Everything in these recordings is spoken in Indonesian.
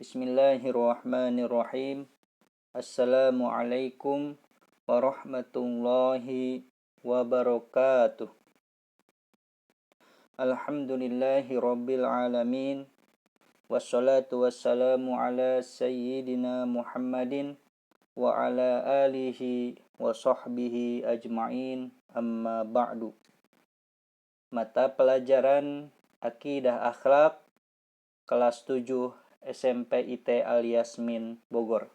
Bismillahirrahmanirrahim. Assalamualaikum warahmatullahi wabarakatuh. Alhamdulillahi rabbil alamin. Wassalatu wassalamu ala sayyidina Muhammadin wa ala alihi wa sahbihi ajma'in, amma ba'du. Mata pelajaran Akidah Akhlak kelas 7 SMP IT Al-Yasmin Bogor.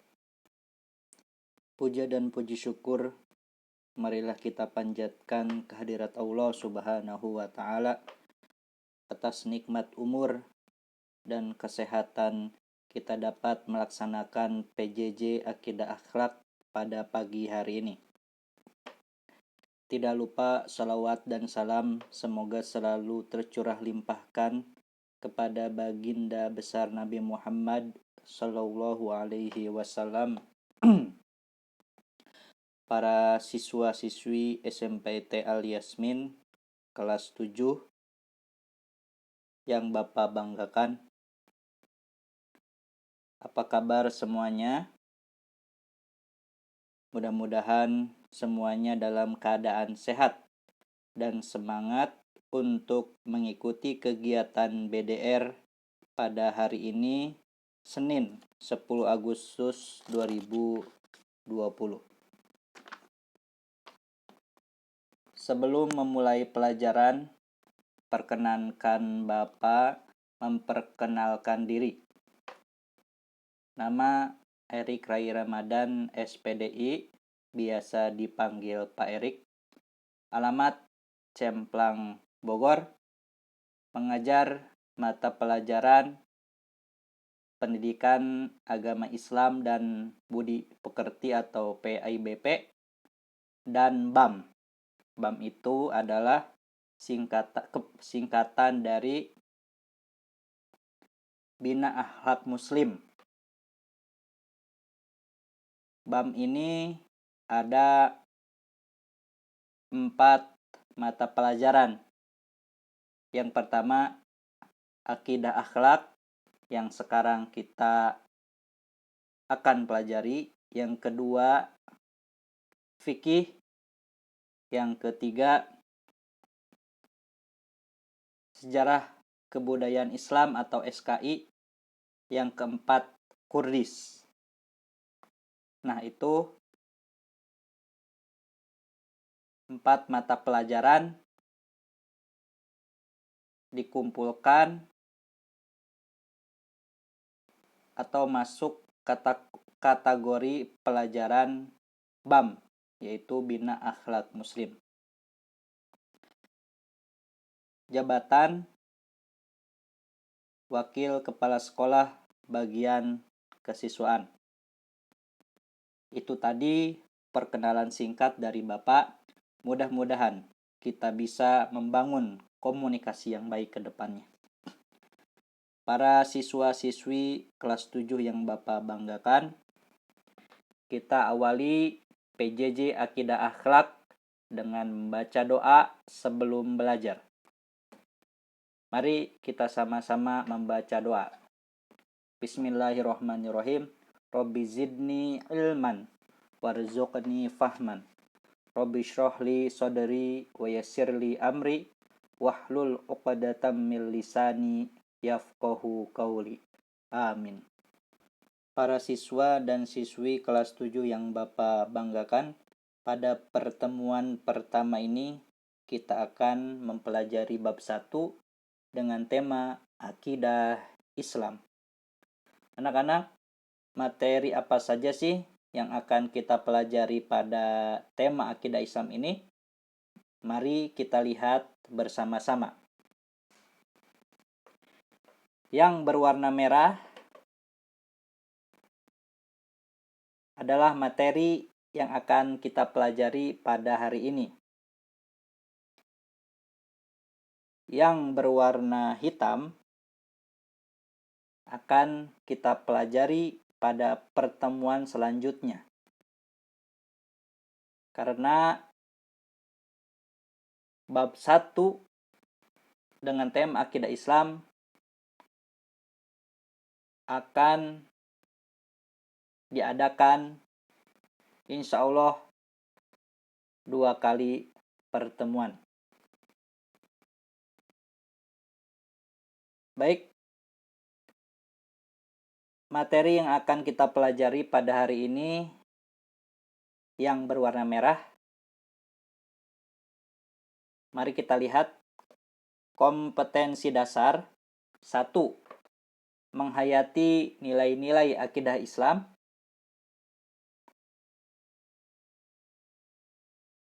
Puja dan puji syukur marilah kita panjatkan kehadirat Allah Subhanahu wa taala atas nikmat umur dan kesehatan kita dapat melaksanakan PJJ Akidah Akhlak pada pagi hari ini. Tidak lupa salawat dan salam semoga selalu tercurah limpahkan kepada baginda besar Nabi Muhammad sallallahu alaihi wasallam, para siswa-siswi SMP IT Al-Yasmin kelas 7 yang Bapak banggakan. Apa kabar semuanya? Mudah-mudahan semuanya dalam keadaan sehat dan semangat untuk mengikuti kegiatan BDR pada hari ini, Senin 10 Agustus 2020. Sebelum memulai pelajaran, perkenankan Bapak memperkenalkan diri. Nama Erik Rai Ramadan, SPDI, biasa dipanggil Pak Erik. Alamat Cemplang, Bogor. Mengajar mata pelajaran Pendidikan Agama Islam dan Budi Pekerti atau PAIBP dan BAM. BAM itu adalah singkatan dari Bina Akhlak Muslim. BAM ini ada 4 mata pelajaran. Yang pertama, Akidah Akhlak yang sekarang kita akan pelajari. Yang kedua, Fikih. Yang ketiga, Sejarah Kebudayaan Islam atau SKI. Yang keempat, Kurdis. Nah, itu 4 mata pelajaran dikumpulkan atau masuk kategori pelajaran BAM, yaitu Bina Akhlak Muslim. Jabatan Wakil Kepala Sekolah Bagian Kesiswaan. Itu tadi perkenalan singkat dari Bapak. Mudah-mudahan kita bisa membangun komunikasi yang baik ke depannya. Para siswa-siswi kelas 7 yang Bapak banggakan, kita awali PJJ Akidah Akhlak dengan membaca doa sebelum belajar. Mari kita sama-sama membaca doa. Bismillahirrahmanirrahim. Rabbi zidni ilman warzuqni fahman. Rabbi shrahli sadri wa yassirli amri wahlul 'uqdatam min lisani yafqahu qawli. Amin. Para siswa dan siswi kelas 7 yang Bapak banggakan, pada pertemuan pertama ini kita akan mempelajari bab 1 dengan tema Akidah Islam. Anak-anak, materi apa saja sih yang akan kita pelajari pada tema Akidah Islam ini? Mari kita lihat bersama-sama. Yang berwarna merah adalah materi yang akan kita pelajari pada hari ini. Yang berwarna hitam akan kita pelajari pada pertemuan selanjutnya. Karena bab 1 dengan tema Akidah Islam akan diadakan insya Allah 2 kali pertemuan. Baik, materi yang akan kita pelajari pada hari ini yang berwarna merah. Mari kita lihat kompetensi dasar. 1. Menghayati nilai-nilai akidah Islam.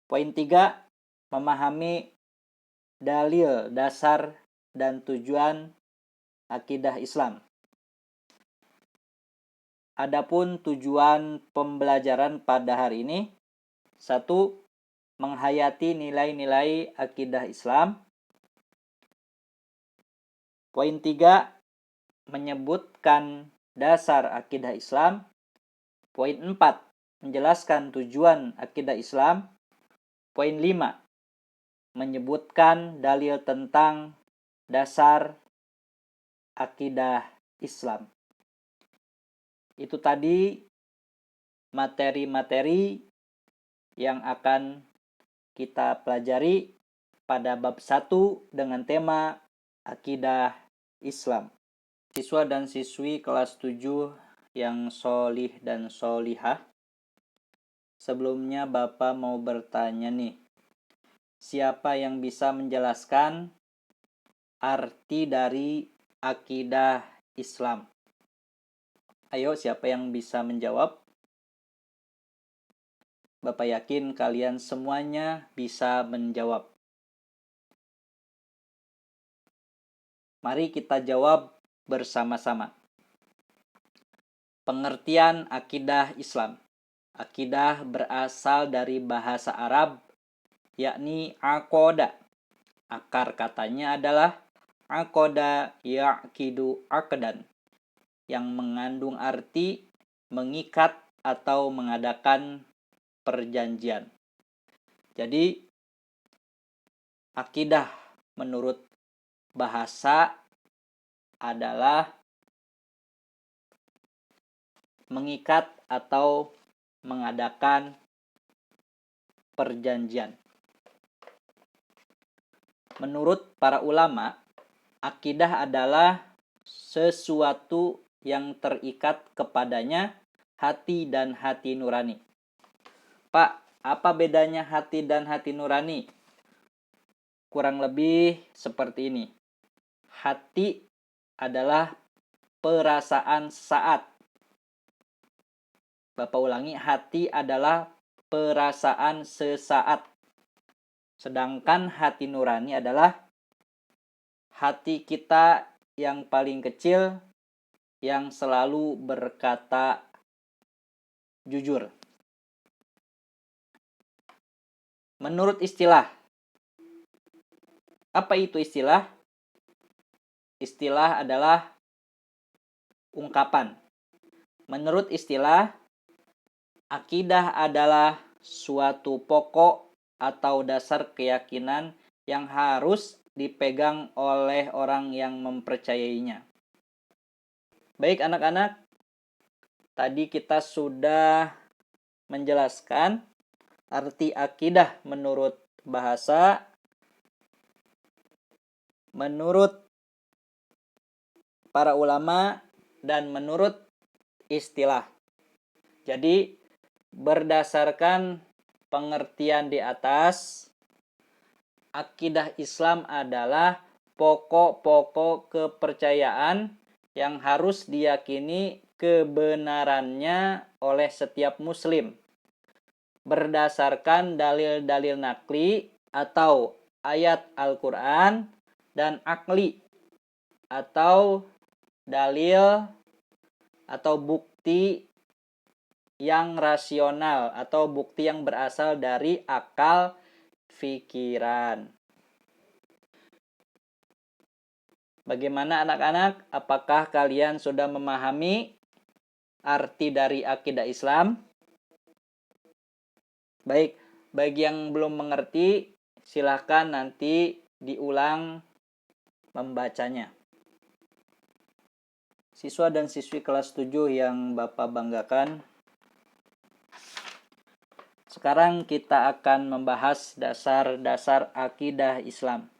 Poin 3. Memahami dalil dasar dan tujuan akidah Islam. Adapun tujuan pembelajaran pada hari ini, 1. Menghayati nilai-nilai akidah Islam. Poin 3. Menyebutkan dasar akidah Islam. Poin 4. Menjelaskan tujuan akidah Islam. Poin 5. Menyebutkan dalil tentang dasar akidah Islam. Itu tadi materi-materi yang akan kita pelajari pada bab 1 dengan tema akidah Islam. Siswa dan siswi kelas 7 yang solih dan solihah, sebelumnya Bapak mau bertanya nih, siapa yang bisa menjelaskan arti dari akidah Islam? Ayo, siapa yang bisa menjawab? Bapak yakin kalian semuanya bisa menjawab. Mari kita jawab bersama-sama. Pengertian akidah Islam. Akidah berasal dari bahasa Arab, yakni aqoda. Akar katanya adalah aqoda ya'kidu aqdan, yang mengandung arti mengikat atau mengadakan perjanjian. Jadi, akidah menurut bahasa adalah mengikat atau mengadakan perjanjian. Menurut para ulama, akidah adalah sesuatu yang terikat kepadanya hati dan hati nurani. Pak, apa bedanya hati dan hati nurani? Kurang lebih seperti ini. Hati adalah perasaan saat. Bapak ulangi, hati adalah perasaan sesaat. Sedangkan hati nurani adalah hati kita yang paling kecil yang selalu berkata jujur. Menurut istilah, apa itu istilah? Istilah adalah ungkapan. Menurut istilah, akidah adalah suatu pokok atau dasar keyakinan yang harus dipegang oleh orang yang mempercayainya. Baik anak-anak, tadi kita sudah menjelaskan arti akidah menurut bahasa, menurut para ulama, dan menurut istilah. Jadi, berdasarkan pengertian di atas, akidah Islam adalah pokok-pokok kepercayaan yang harus diyakini kebenarannya oleh setiap muslim berdasarkan dalil-dalil nakli atau ayat Al-Quran dan akli atau dalil atau bukti yang rasional atau bukti yang berasal dari akal pikiran. Bagaimana anak-anak? Apakah kalian sudah memahami arti dari akidah Islam? Baik, bagi yang belum mengerti, silahkan nanti diulang membacanya. Siswa dan siswi kelas 7 yang Bapak banggakan, sekarang kita akan membahas dasar-dasar akidah Islam.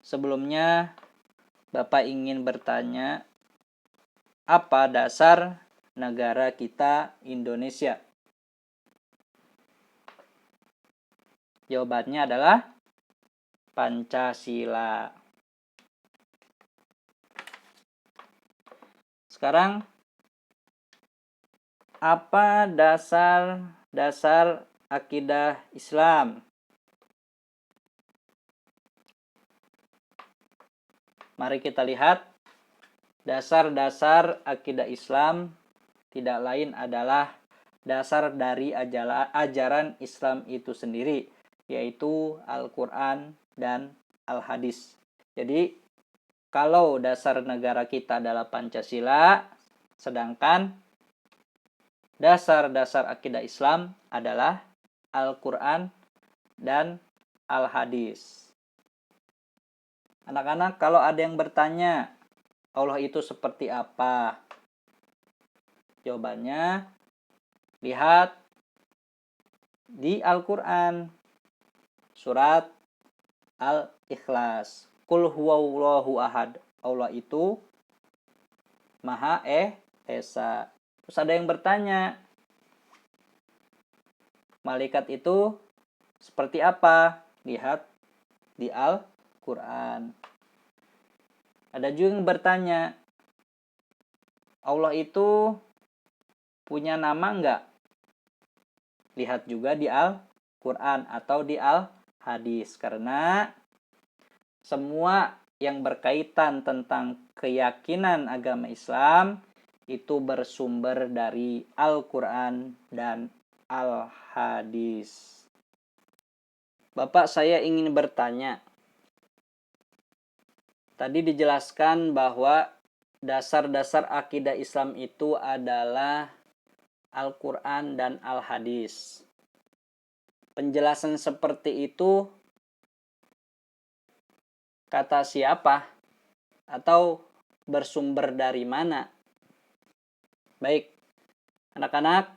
Sebelumnya, Bapak ingin bertanya, apa dasar negara kita Indonesia? Jawabannya adalah Pancasila. Sekarang, apa dasar akidah Islam? Mari kita lihat. Dasar-dasar akidah Islam tidak lain adalah dasar dari ajaran Islam itu sendiri, yaitu Al-Quran dan Al-Hadis. Jadi, kalau dasar negara kita adalah Pancasila, sedangkan dasar-dasar akidah Islam adalah Al-Quran dan Al-Hadis. Anak-anak, kalau ada yang bertanya, Allah itu seperti apa? Jawabannya, lihat di Al-Quran, surat Al-Ikhlas. Qul huwallahu ahad. Allah itu Maha Esa. Terus ada yang bertanya, malaikat itu seperti apa? Lihat di Al-Quran. Ada juga yang bertanya, Allah itu punya nama enggak? Lihat juga di Al-Quran atau di Al-Hadis. Karena semua yang berkaitan tentang keyakinan agama Islam itu bersumber dari Al-Quran dan Al-Hadis. Bapak, saya ingin bertanya. Tadi dijelaskan bahwa dasar-dasar akidah Islam itu adalah Al-Quran dan Al-Hadis. Penjelasan seperti itu kata siapa? Atau bersumber dari mana? Baik, anak-anak,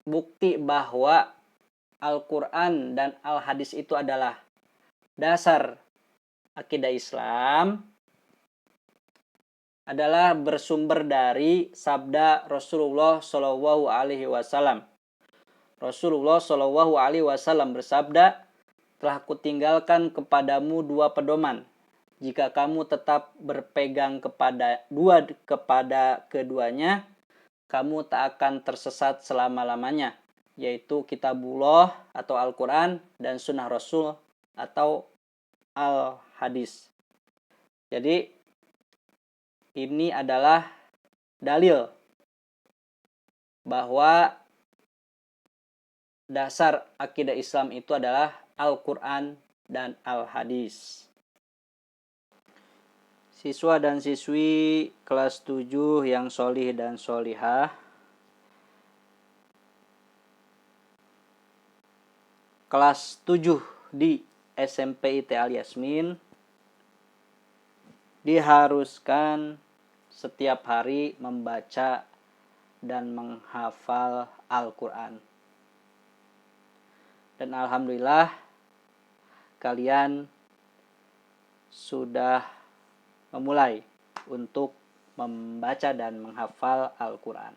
bukti bahwa Al-Quran dan Al-Hadis itu adalah dasar akidah Islam adalah bersumber dari sabda Rasulullah Shallallahu Alaihi Wasallam. Rasulullah Shallallahu Alaihi Wasallam bersabda, telah kutinggalkan kepadamu dua pedoman. Jika kamu tetap berpegang kepada keduanya, kamu tak akan tersesat selama-lamanya, yaitu kitabullah atau Al-Quran dan sunnah Rasul atau Al-Hadis. Jadi ini adalah dalil bahwa dasar akidah Islam itu adalah Al-Quran dan Al-Hadis. Siswa dan siswi kelas 7 yang solih dan solihah, kelas 7 di SMP IT Al Yasmin diharuskan setiap hari membaca dan menghafal Al-Quran. Dan alhamdulillah kalian sudah memulai untuk membaca dan menghafal Al-Quran.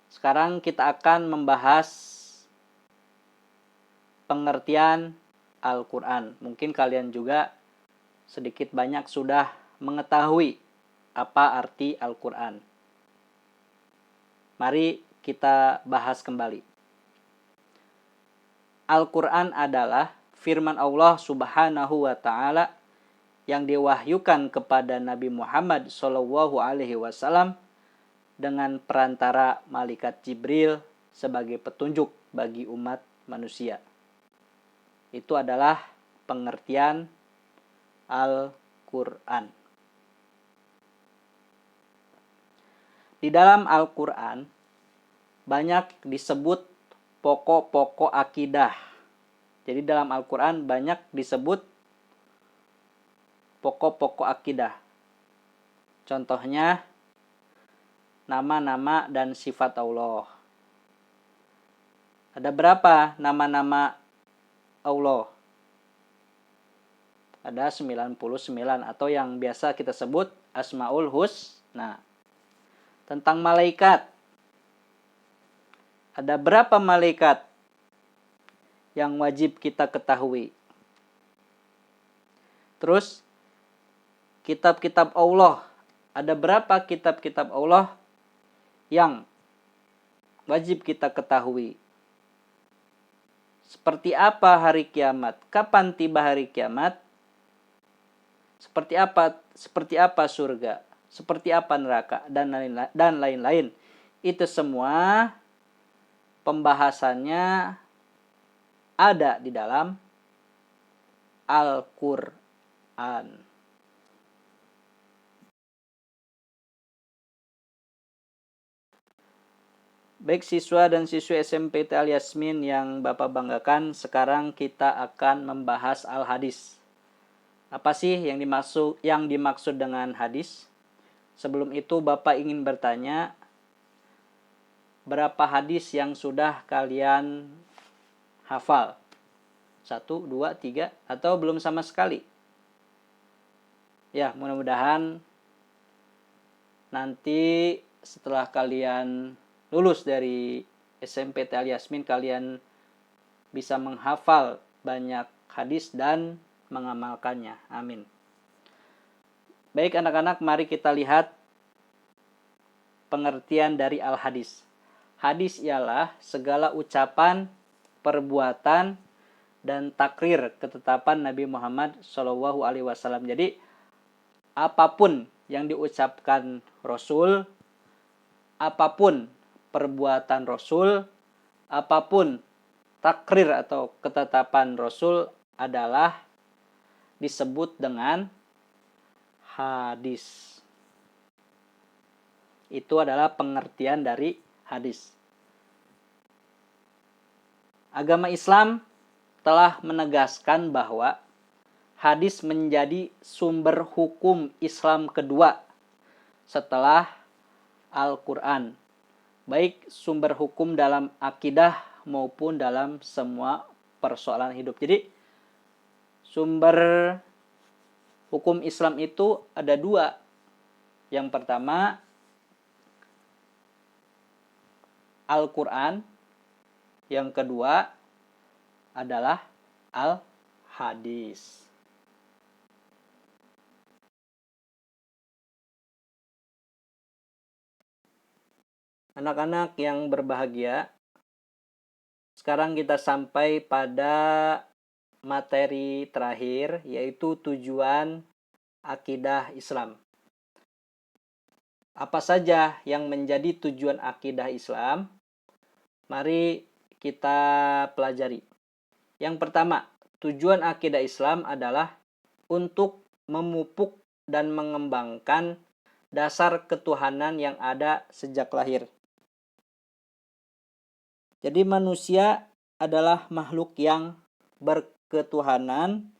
Sekarang kita akan membahas pengertian Al-Quran. Mungkin kalian juga sedikit banyak sudah mengetahui apa arti Al-Quran. Mari kita bahas kembali. Al-Quran adalah firman Allah Subhanahu wa Ta'ala yang diwahyukan kepada Nabi Muhammad Shallallahu Alaihi Wasallam dengan perantara malaikat Jibril sebagai petunjuk bagi umat manusia. Itu adalah pengertian Al-Quran. Di dalam Al-Quran banyak disebut pokok-pokok akidah. Jadi dalam Al-Quran banyak disebut pokok-pokok akidah. Contohnya nama-nama dan sifat Allah. Ada berapa nama-nama Allah? Ada 99 atau yang biasa kita sebut Asmaul Husna. Tentang malaikat. Ada berapa malaikat yang wajib kita ketahui? Terus kitab-kitab Allah. Ada berapa kitab-kitab Allah yang wajib kita ketahui? Seperti apa hari kiamat? Kapan tiba hari kiamat? Seperti apa surga? Seperti apa neraka? Dan lain-lain. Itu semua pembahasannya ada di dalam Al-Quran. Baik siswa dan siswi SMP Al Yasmin yang Bapak banggakan, sekarang kita akan membahas al-hadis. Apa sih yang dimaksud dengan hadis? Sebelum itu Bapak ingin bertanya, berapa hadis yang sudah kalian hafal? 1, 2, 3, atau belum sama sekali? Ya, mudah-mudahan nanti setelah kalian lulus dari SMP Al Yasmin, kalian bisa menghafal banyak hadis dan mengamalkannya. Amin. Baik anak-anak, mari kita lihat pengertian dari al-hadis. Hadis ialah segala ucapan, perbuatan, dan takrir ketetapan Nabi Muhammad SAW. Jadi apapun yang diucapkan Rasul, apapun perbuatan Rasul, apapun takrir atau ketetapan Rasul adalah disebut dengan hadis. Itu adalah pengertian dari hadis. Agama Islam telah menegaskan bahwa hadis menjadi sumber hukum Islam kedua setelah Al-Quran. Baik sumber hukum dalam akidah maupun dalam semua persoalan hidup. Jadi sumber hukum Islam itu ada 2. Yang pertama Al-Quran. Yang kedua adalah al-hadis. Anak-anak yang berbahagia, sekarang kita sampai pada materi terakhir, yaitu tujuan akidah Islam. Apa saja yang menjadi tujuan akidah Islam? Mari kita pelajari. Yang pertama, tujuan akidah Islam adalah untuk memupuk dan mengembangkan dasar ketuhanan yang ada sejak lahir. Jadi manusia adalah makhluk yang berketuhanan.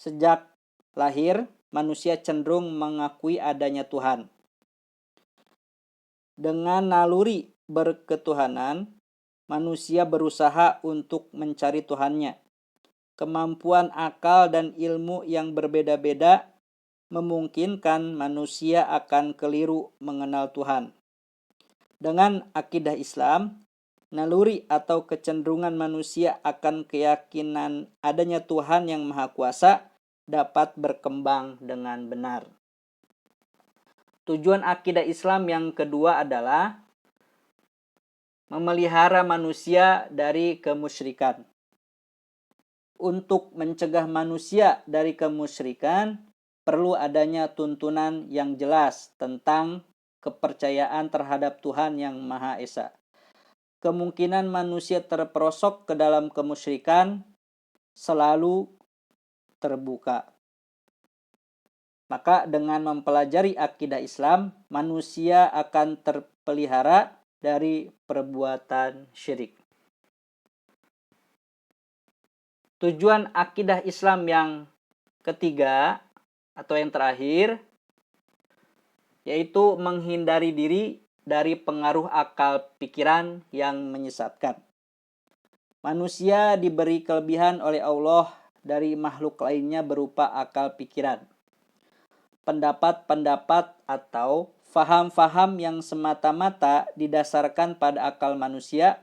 Sejak lahir, manusia cenderung mengakui adanya Tuhan. Dengan naluri berketuhanan, manusia berusaha untuk mencari Tuhannya. Kemampuan akal dan ilmu yang berbeda-beda memungkinkan manusia akan keliru mengenal Tuhan. Dengan akidah Islam, naluri atau kecenderungan manusia akan keyakinan adanya Tuhan yang Maha Kuasa dapat berkembang dengan benar. Tujuan akidah Islam yang kedua adalah memelihara manusia dari kemusyrikan. Untuk mencegah manusia dari kemusyrikan, perlu adanya tuntunan yang jelas tentang kepercayaan terhadap Tuhan yang Maha Esa. Kemungkinan manusia terperosok ke dalam kemusyrikan selalu terbuka. Maka dengan mempelajari akidah Islam, manusia akan terpelihara dari perbuatan syirik. Tujuan akidah Islam yang ketiga Atau yang terakhir, yaitu menghindari diri dari pengaruh akal pikiran yang menyesatkan. Manusia diberi kelebihan oleh Allah dari makhluk lainnya berupa akal pikiran. Pendapat-pendapat atau faham-faham yang semata-mata didasarkan pada akal manusia